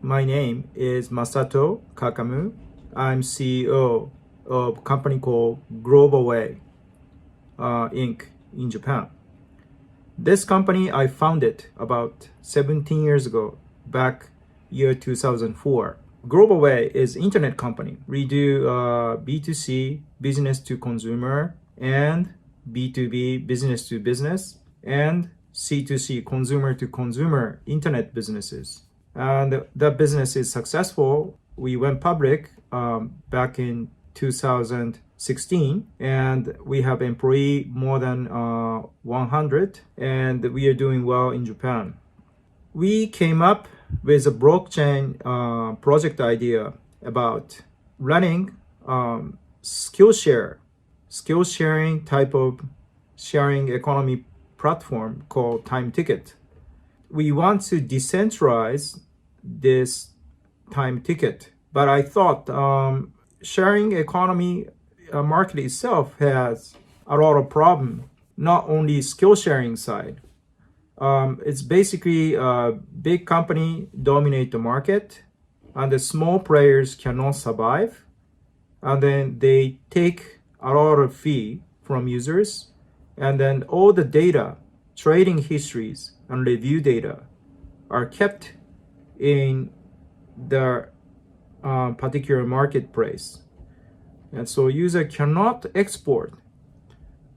My name is Masato Kakamu. I'm CEO of a company called Global Way Inc. in Japan. This company I founded about 17 years ago, back year 2004. Global Way is an internet company. We do B2C, business to consumer, and B2B, business to business, and C2C, consumer to consumer internet businesses. And that business is successful. We went public back in 2016, and we have employee more than 100, and we are doing well in Japan. We came up with a blockchain project idea about running skill sharing type of sharing economy platform called Time Ticket. We want to decentralize this time ticket, but I thought sharing economy market itself has a lot of problem, not only skill sharing side. It's basically a big company dominate the market, and the small players cannot survive, and then they take a lot of fee from users, and then all the data, trading histories and review data are kept in the particular marketplace. And so user cannot export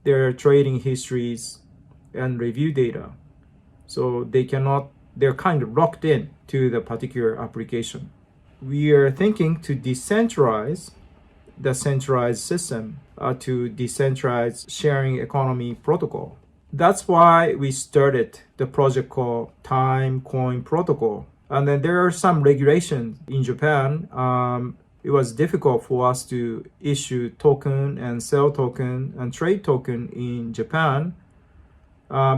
their trading histories and review data. So they're kind of locked in to the particular application. We are thinking to decentralize the centralized system to decentralized sharing economy protocol. That's why we started the project called TimeCoinProtocol. And then there are some regulations in Japan. It was difficult for us to issue token and sell token and trade token in Japan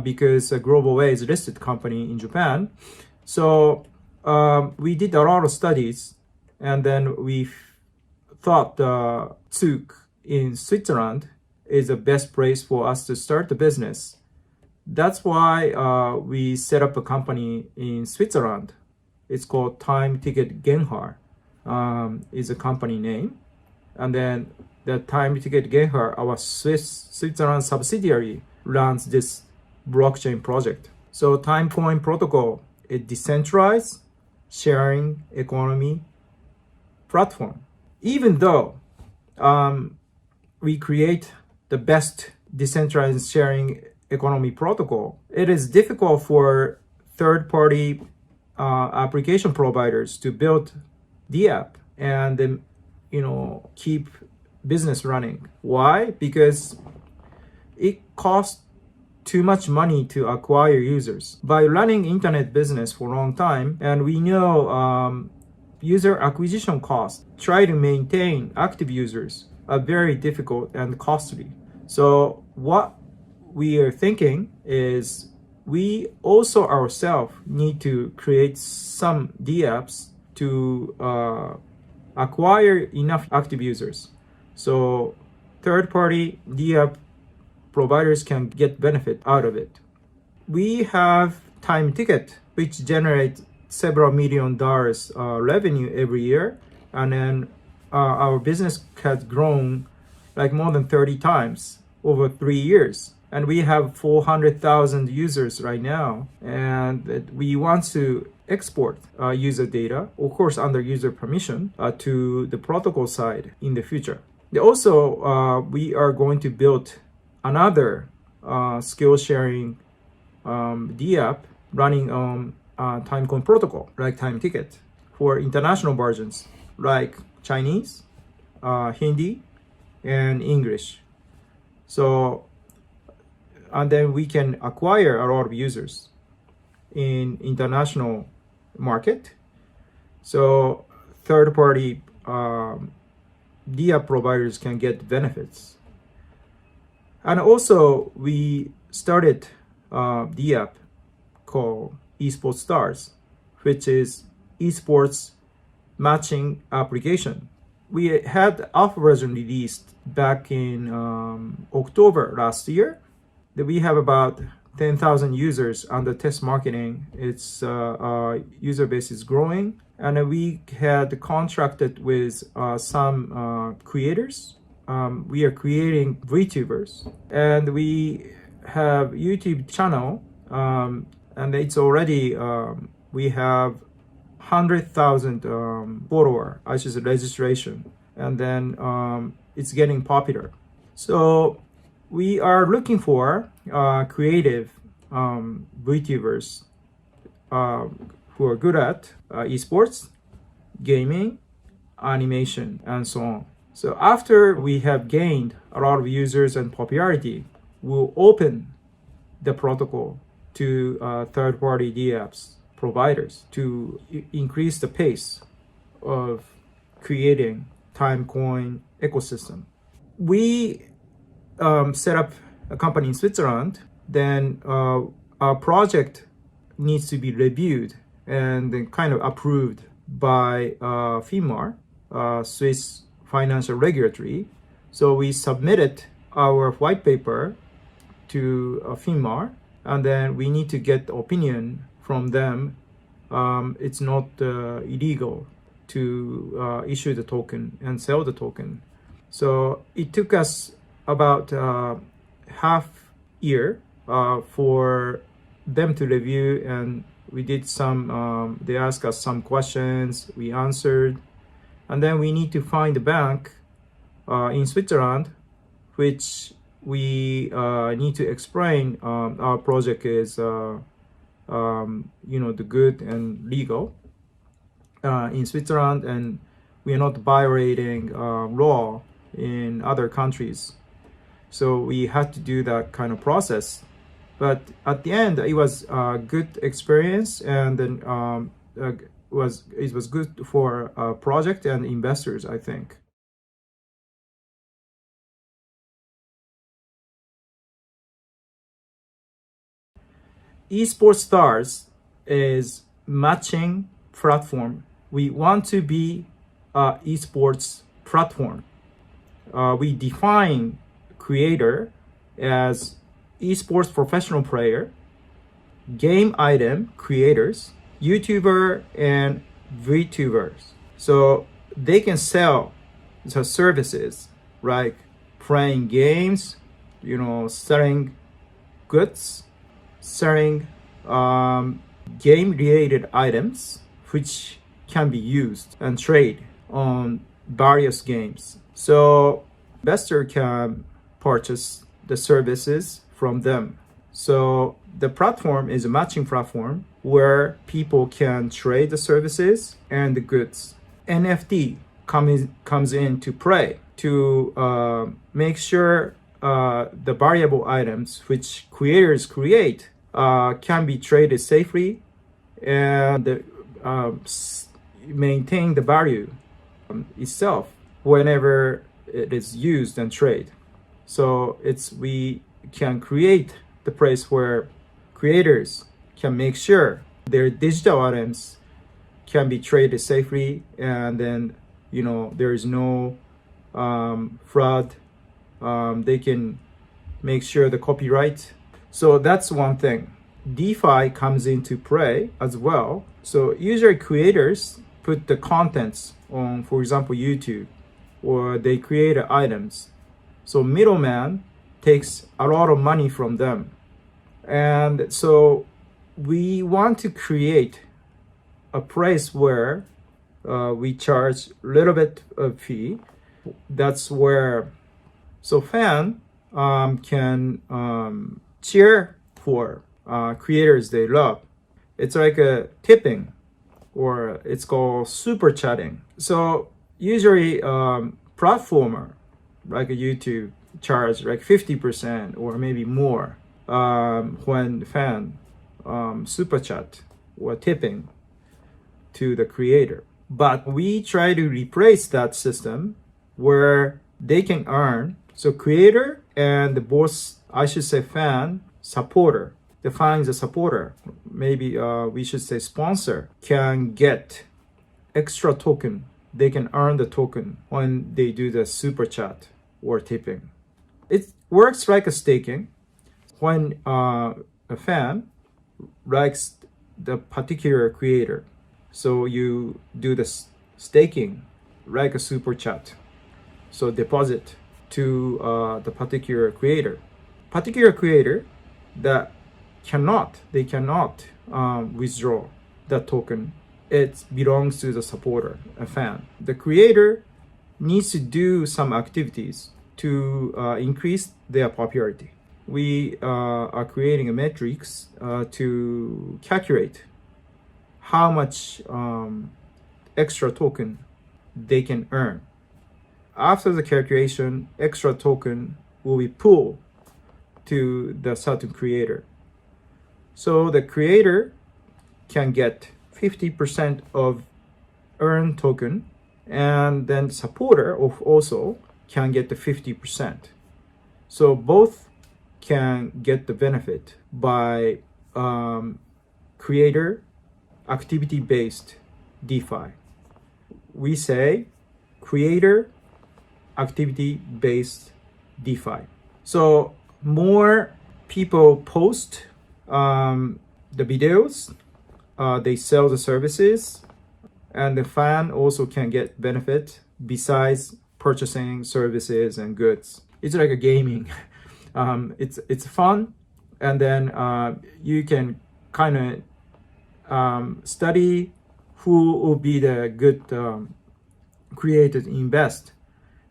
because Global Way is a listed company in Japan. So we did a lot of studies, and then we thought Zug in Switzerland is the best place for us to start the business. That's why we set up a company in Switzerland. It's called Time Ticket Genhar, is a company name. And then the Time Ticket Genhar, our Switzerland subsidiary, runs this blockchain project. So TimeCoinProtocol is decentralized sharing economy platform. Even though we create the best decentralized sharing economy protocol, it is difficult for third-party application providers to build the app and then keep business running. Why? Because it costs too much money to acquire users. By running internet business for a long time, and we know user acquisition costs, try to maintain active users are very difficult and costly. So what we are thinking is we also ourselves need to create some DApps to acquire enough active users. So third-party DApp providers can get benefit out of it. We have Time Ticket, which generates several $1 million revenue every year. And then our business has grown like more than 30 times over 3 years. And we have 400,000 users right now. And we want to export user data, of course, under user permission, to the protocol side in the future. Also, we are going to build another skill sharing DApp running on TimeCoin protocol, like Time Ticket, for international versions like Chinese, Hindi, and English. So, and then we can acquire a lot of users in international market. So third-party DApp providers can get benefits. And also we started DApp called Esports Stars, which is esports matching application. We had alpha version released back in October last year. We have about 10,000 users under test marketing. Its user base is growing, and we had contracted with some creators. We are creating VTubers, and we have YouTube channel, and it's already we have 100,000 follower, I should say registration, and then it's getting popular. So we are looking for creative VTubers who are good at esports, gaming, animation, and so on. So after we have gained a lot of users and popularity, we'll open the protocol to third-party dApps providers to increase the pace of creating TimeCoin ecosystem. We set up a company in Switzerland. Then our project needs to be reviewed and then kind of approved by FINMAR, Swiss Financial Regulatory. So we submitted our white paper to FINMAR, and then we need to get the opinion from them. It's not illegal to issue the token and sell the token. So it took us about half year for them to review, and we did some, they asked us some questions, we answered, and then we need to find a bank in Switzerland, which we need to explain our project is the good and legal in Switzerland, and we are not violating law in other countries. So we had to do that kind of process. But at the end, it was a good experience, and then it was good for project and investors, I think. Esports Stars is matching platform. We want to be a esports platform. We define creator as esports professional player, game item creators, YouTuber, and VTubers. So they can sell the services like playing games, selling goods, selling game-related items which can be used and trade on various games. So investor can purchase the services from them. So the platform is a matching platform where people can trade the services and the goods. NFT comes into play to make sure the variable items which creators create can be traded safely and maintain the value itself whenever it is used and trade. So we can create the place where creators can make sure their digital items can be traded safely, and then there is no fraud. They can make sure the copyright. So that's one thing. DeFi comes into play as well. So usually creators put the contents on, for example, YouTube, or they create items. So middleman takes a lot of money from them. And so we want to create a place where we charge a little bit of fee. That's where fan can cheer for creators they love. It's like a tipping, or it's called super chatting. So usually platformer like a YouTube charge like 50% or maybe more when fan super chat or tipping to the creator. But we try to replace that system where they can earn. So creator and the both, I should say, fan, supporter, the fan is a supporter, maybe we should say sponsor, can get extra token. They can earn the token when they do the super chat or tipping. It works like a staking. When a fan likes the particular creator, So you do the staking like a super chat. So deposit to the particular creator. Particular creator that they cannot withdraw that token. It belongs to the supporter, a fan. The creator needs to do some activities to increase their popularity. We are creating a metrics to calculate how much extra token they can earn. After the calculation, extra token will be pooled to the certain creator. So the creator can get 50% of earned token, and then supporter also can get the 50%. So both can get the benefit by creator activity-based DeFi. We say creator activity-based DeFi. So more people post the videos, they sell the services, and the fan also can get benefit besides purchasing services and goods. It's like a gaming. It's fun, and then you can kind of study who will be the good creator to invest,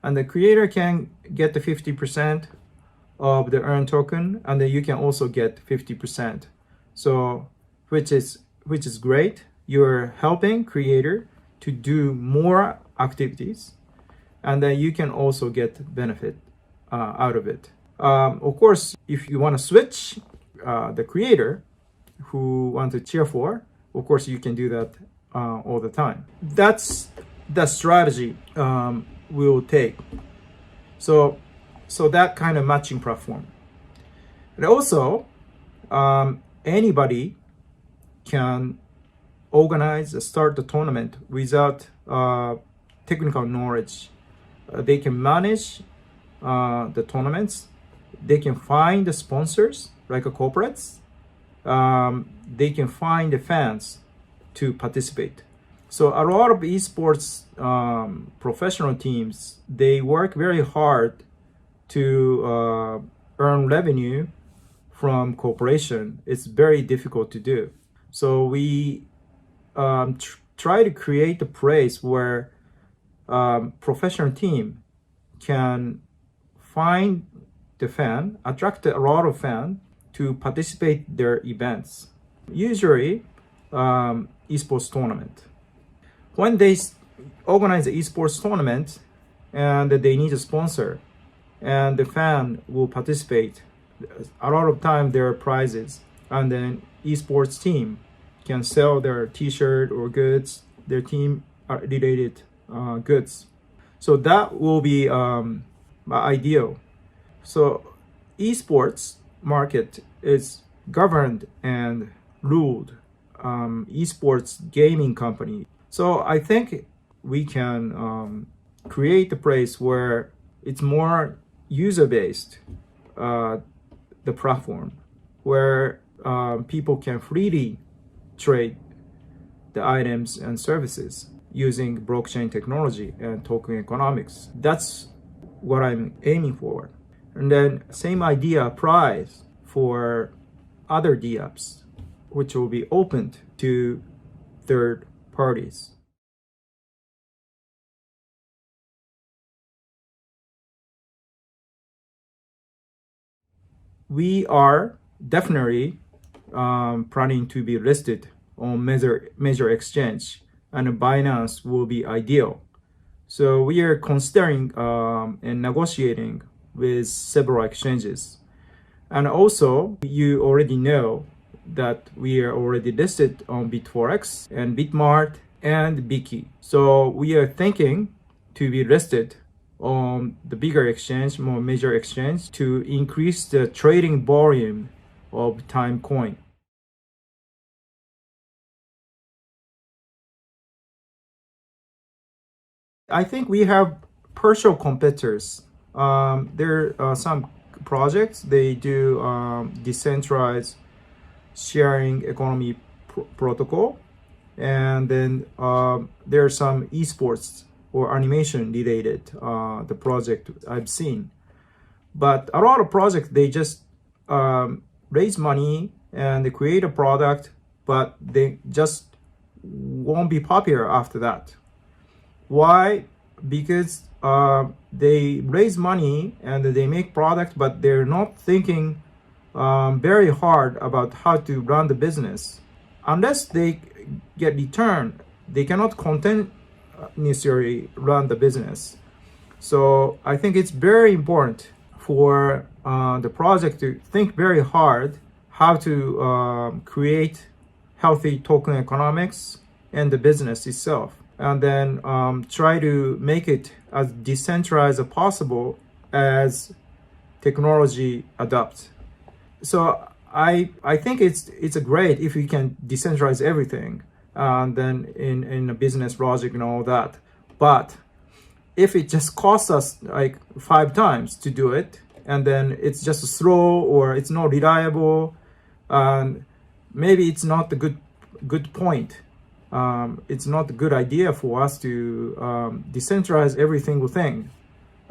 and the creator can get the 50% of the earned token, and then you can also get 50%. So which is great. You're helping creator to do more activities, and then you can also get benefit out of it. Of course, if you want to switch the creator who want to cheer for, of course you can do that all the time. That's the strategy we'll take. So that kind of matching platform. And also, anybody can start the tournament without technical knowledge. They can manage the tournaments. They can find the sponsors, like corporates. They can find the fans to participate. So a lot of esports professional teams, they work very hard to earn revenue from corporation. It's very difficult to do. So we try to create a place where professional team can find the fan, attract a lot of fan to participate their events. Usually, esports tournament. When they organize the esports tournament and they need a sponsor, and the fan will participate, a lot of time there are prizes, and then esports team can sell their t-shirt or goods, their team related goods. So that will be ideal. So esports market is governed and ruled esports gaming company. So I think we can create a place where it's more user-based, the platform, where people can freely trade the items and services using blockchain technology and token economics. That's what I'm aiming for. And then same idea applies for other DApps, which will be opened to third parties. We are definitely planning to be listed on major exchange, and Binance will be ideal. So we are considering and negotiating with several exchanges. And also, you already know that we are already listed on Bitforex and Bitmart and Biki. So we are thinking to be listed on the bigger exchange, more major exchange, to increase the trading volume of TimeCoin. I think we have partial competitors. There are some projects, they do decentralized sharing economy protocol, and then there are some esports or animation related the project I've seen. But a lot of projects, they just raise money and they create a product, but they just won't be popular after that. Why? Because they raise money and they make product, but they're not thinking very hard about how to run the business. Unless they get return, they cannot continuously run the business. So I think it's very important for the project to think very hard how to create healthy token economics and the business itself, and then try to make it as decentralized as possible as technology adopts. So I think it's a great if we can decentralize everything, and then in a business logic and all that. But if it just costs us like 5 times to do it, and then it's just slow or it's not reliable, maybe it's not the good point. It's not a good idea for us to decentralize every single thing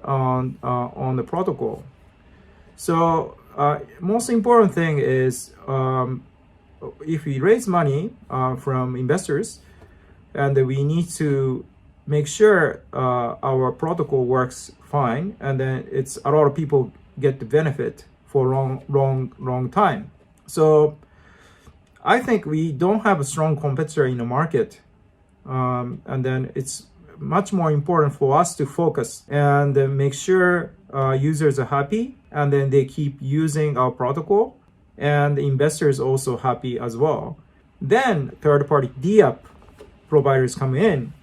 on the protocol. So most important thing is if we raise money from investors, and we need to make sure our protocol works fine, and then it's a lot of people get the benefit for long time. So I think we don't have a strong competitor in the market, and then it's much more important for us to focus and make sure users are happy, and then they keep using our protocol, and the investors also happy as well. Then third-party Dapp providers come in,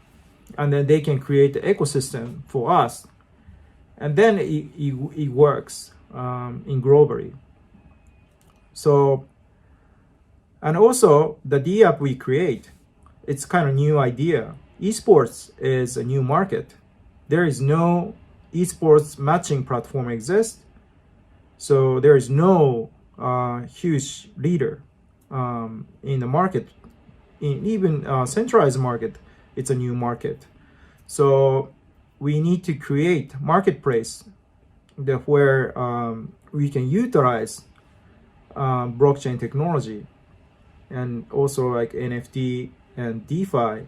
and then they can create the ecosystem for us, and then it works in globally. So, and also the Dapp we create, it's kind of new idea. Esports is a new market. There is no esports matching platform exist, so there is no huge leader in the market. In even centralized market, it's a new market. So we need to create marketplace where we can utilize blockchain technology, and also like NFT and DeFi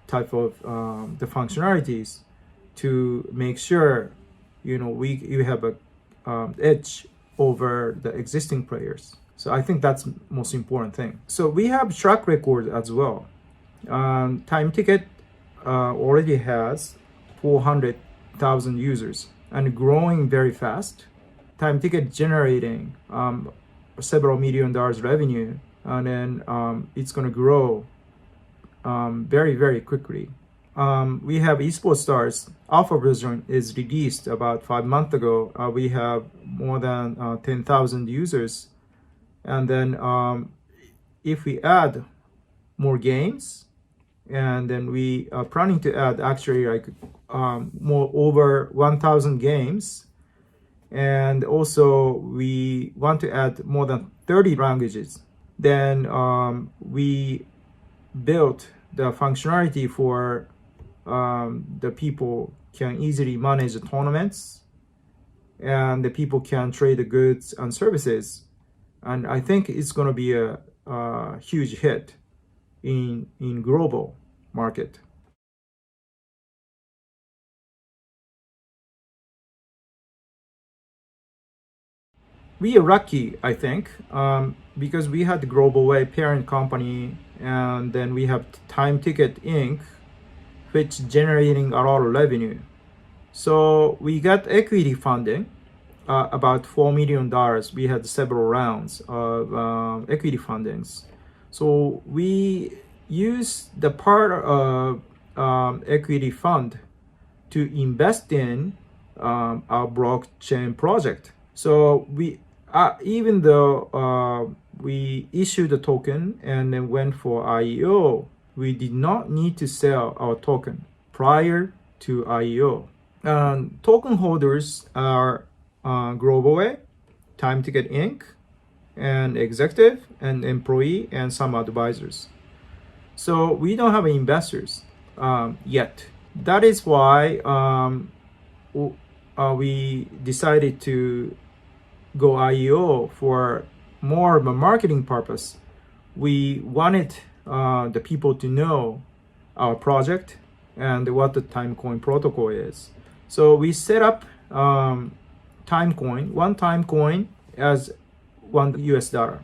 type of the functionalities to make sure you have a edge over the existing players. So I think that's most important thing. So we have track record as well. Time Ticket already has 400,000 users and growing very fast. Time Ticket generating several $1 million revenue, and then it's going to grow very quickly. We have Esports Stars alpha version is released about 5 months ago. We have more than 10,000 users, and then if we add more games, and then we are planning to add actually like more over 1,000 games, and also we want to add more than 30 languages. Then we built the functionality for the people can easily manage the tournaments, and the people can trade the goods and services, and I think it's going to be a huge hit in global market. We are lucky, I think, because we had the Global Way parent company, and then we have Time Ticket Inc., which generating a lot of revenue. So we got equity funding, about $4 million. We had several rounds of equity fundings. So we use the part of equity fund to invest in our blockchain project. So we even though we issued a token and then went for IEO, we did not need to sell our token prior to IEO. Token holders are Global Way, Time Ticket Inc., and executive and employee and some advisors. So we don't have investors yet. That is why we decided to go IEO for more of a marketing purpose. We wanted the people to know our project and what the TimeCoin protocol is. So we set up TimeCoin, one TimeCoin as $1.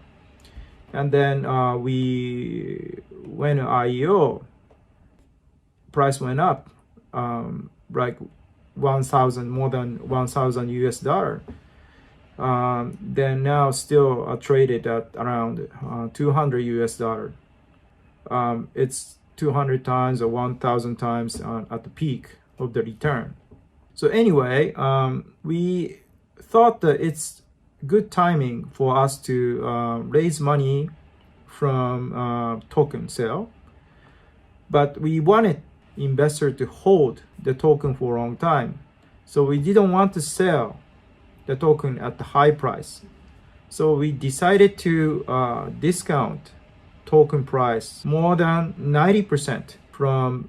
And then we went to IEO, price went up like 1,000, more than 1,000 US dollar. Then now still traded at around 200 US dollar. It's 200 times or 1,000 times at the peak of the return. So anyway, we thought that it's good timing for us to raise money from token sale, but we wanted investor to hold the token for a long time, so we didn't want to sell the token at the high price. So we decided to discount token price more than 90% from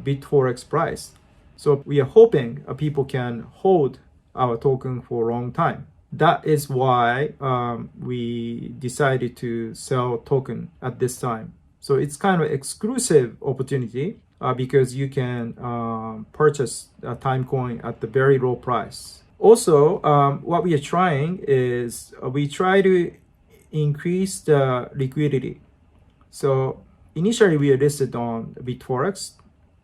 BitForex price. So we are hoping people can hold our token for a long time. That is why we decided to sell token at this time. So it's kind of exclusive opportunity because you can purchase a TimeCoin at the very low price. Also, what we are trying is we try to increase the liquidity. So initially we are listed on BitForex,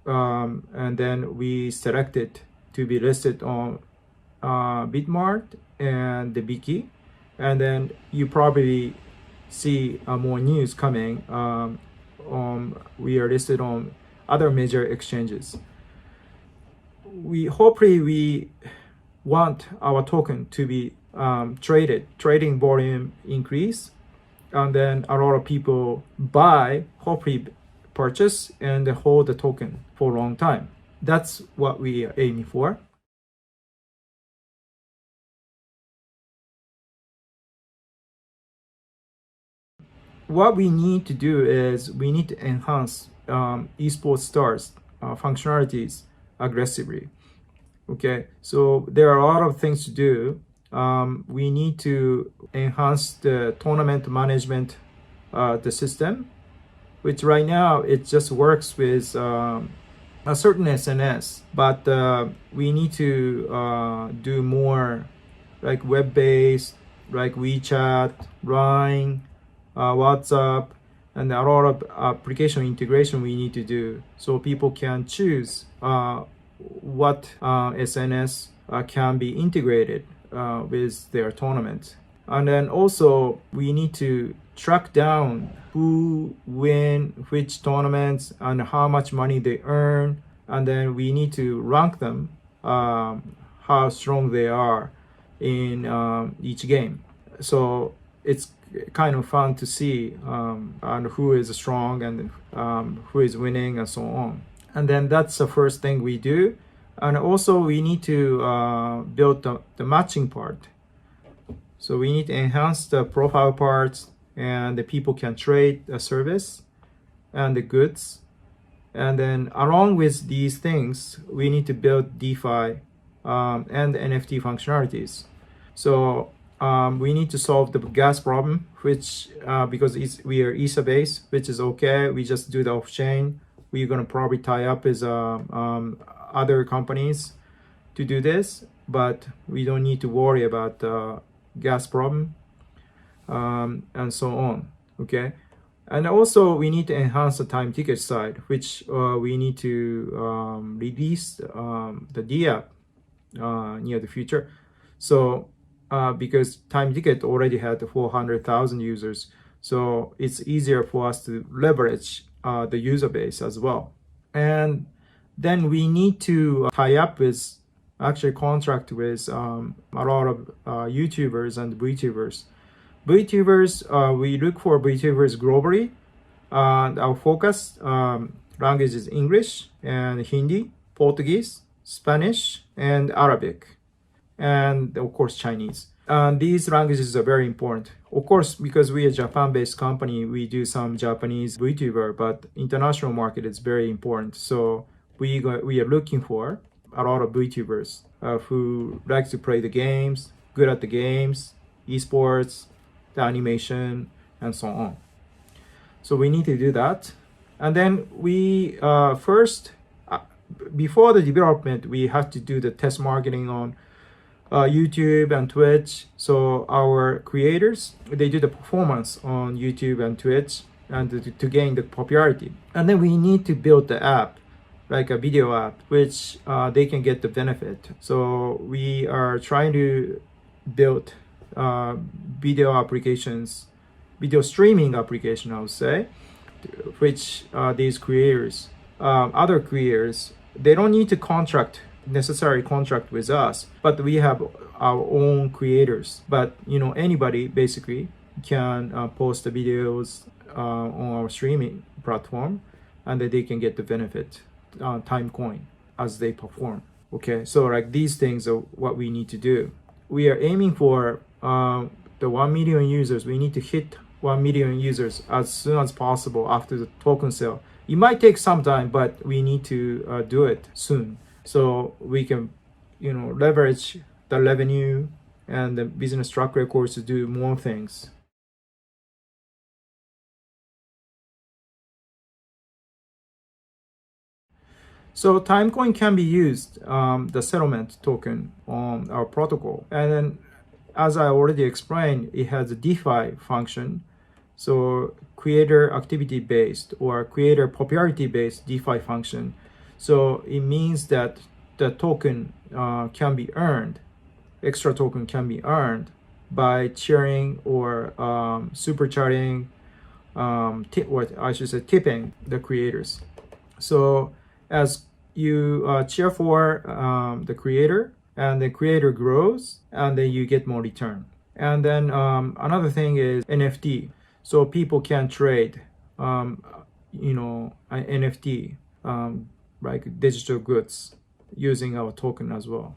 and then we selected to be listed on Bitmart and the Biki, and then you probably see more news coming. We are listed on other major exchanges. We want our token to be trading volume increase, and then a lot of people buy, hopefully purchase and hold the token for a long time. That's what we are aiming for. What we need to do is we need to enhance esports stars functionalities aggressively. Okay, so there are a lot of things to do. We need to enhance the tournament management, the system, which right now it just works with a certain SNS, but we need to do more like web-based, like WeChat, Line, WhatsApp, and a lot of application integration we need to do so people can choose what SNS can be integrated with their tournament. And then also we need to track down who win which tournaments and how much money they earn, and then we need to rank them how strong they are in each game. So it's kind of fun to see and who is strong and who is winning and so on. And then that's the first thing we do. And also we need to build the matching part. So we need to enhance the profile parts, and the people can trade the service and the goods. And then along with these things, we need to build DeFi and NFT functionalities. So we need to solve the gas problem, which because we are ESA based, which is okay. We just do the off chain. We're gonna probably tie up with other companies to do this, but we don't need to worry about the gas problem and so on. Okay, and also we need to enhance the time ticket side, which we need to release the Dapp near the future. So because time ticket already had 400,000 users, so it's easier for us to leverage the user base as well. And then we need to tie up with, actually contract with a lot of YouTubers and VTubers. We look for VTubers globally. Our focus language is English and Hindi, Portuguese, Spanish, and Arabic, and of course Chinese. these languages are very important. Of course, because we are a Japan-based company, we do some Japanese VTuber, but international market is very important. So we are looking for a lot of VTubers who like to play the games, good at the games, esports, the animation, and so on. So we need to do that. And then we first, before the development, we have to do the test marketing on YouTube and Twitch. So our creators, they do the performance on YouTube and Twitch and to gain the popularity. And then we need to build the app, like a video app, which they can get the benefit. So we are trying to build video applications, video streaming application, I would say, which these creators, other creators, they don't need to necessary contract with us, but we have our own creators. But anybody basically can post the videos on our streaming platform, and that they can get the benefit, TimeCoin, as they perform. Okay, so like these things are what we need to do. We are aiming for the 1 million users. We need to hit 1 million users as soon as possible after the token sale. It might take some time, but we need to do it soon, so we can leverage the revenue and the business track records to do more things. So TimeCoin can be used, the settlement token on our protocol. And then, as I already explained, it has a DeFi function. So creator activity based or creator popularity based DeFi function. So it means that the token can be earned, extra token can be earned by cheering or super chatting, tipping the creators. So as you cheer for the creator, and the creator grows, and then you get more return. And then another thing is NFT. So people can trade, an NFT, like digital goods, using our token as well.